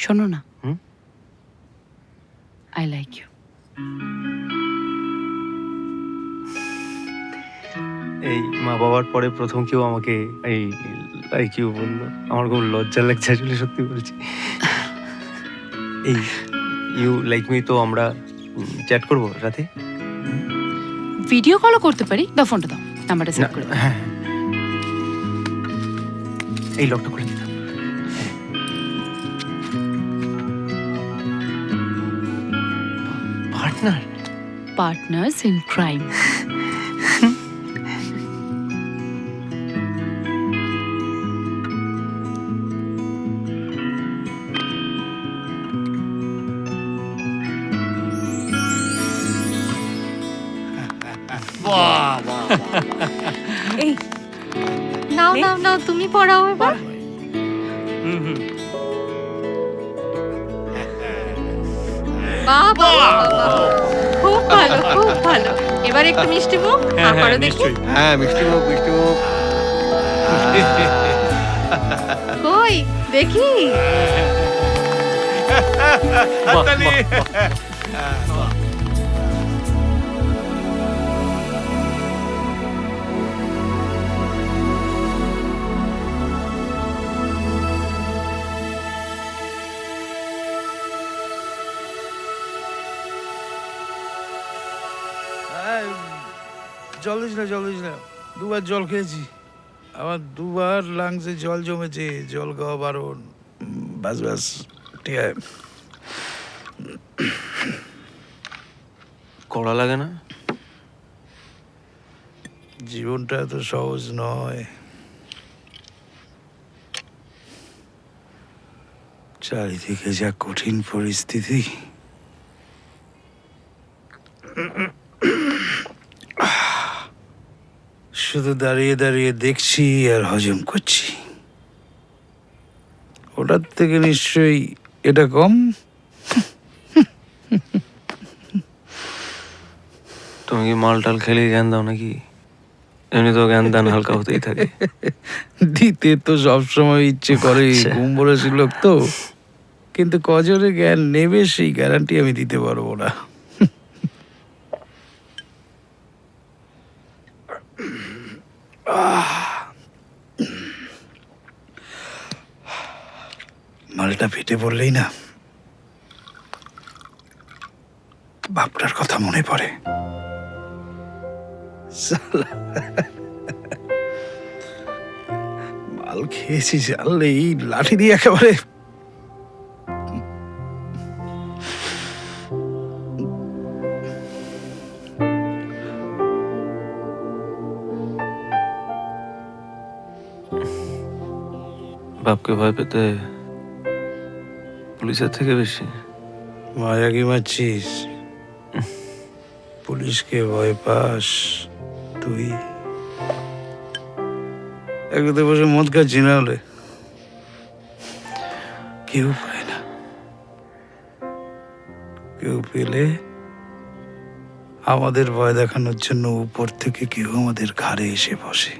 শোনো না, I like you. এই মা বাবার পরে প্রথম কেউ আমাকে এই লাইক ইউ বললো। আমার খুব লজ্জা লাগছে আসলে, সত্যি বলছি। এই ইউ লাইক মি তো আমরা চ্যাট করবো রাতে? ভিডিও কলও করতে পারি। দাও ফোনটা, দাও, নাম্বারটা সেভ করে দাও। হ্যাঁ, এই লকটা খুলে দিতাম। Partner, partners in crime. এই নাও নাও নাও, তুমি পড়াও এবার। বাহ বাহ বাহ, খুব ভালো খুব ভালো। এবার একটু মিষ্টি মুখ আবারও দেখি। হ্যাঁ, মিষ্টি মুখ মিষ্টি মুখ। কই দেখি। জল দিস না, জল দিস না। দুবার জল খেয়েছি, আমার দুবার লাংসে জল জমেছে, জল খাওয়া বারণ। বাস বাস, ঠিক আছে। কড়া লাগে না? জীবনটা এত সহজ নয়। চারিদিকে যা কঠিন পরিস্থিতি। শুধু দাঁড়িয়ে দাঁড়িয়ে দেখছি আর হজম করছি। ওটার থেকে নিশ্চয়ই এটা কম। তুমি কি মাল টাল খেলে জ্ঞান দাও নাকি? এমনি তো জ্ঞান দান হালকা হতেই থাকে। দিতে তো সবসময় ইচ্ছে করে, ঘুম বলেছি লোক তো। কিন্তু কজনে জ্ঞান নেবে সেই গ্যারান্টি আমি দিতে পারবো না। মালটা ফেটে পড়লেই না বাপটার কথা মনে পড়ে। মাল খেয়েছি জানলে এই লাঠি দিয়ে একেবারে। বাপকে ভয় পেতে পুলিশের থেকে বেশি মায়া কি মারছিস? পুলিশকে ভয় পাস তুই? একসাথে বসে মদ খাচ্ছি, না হলে কেউ পায় না। কেউ পেলে আমাদের ভয় দেখানোর জন্য উপর থেকে কেউ আমাদের ঘাড়ে এসে বসে।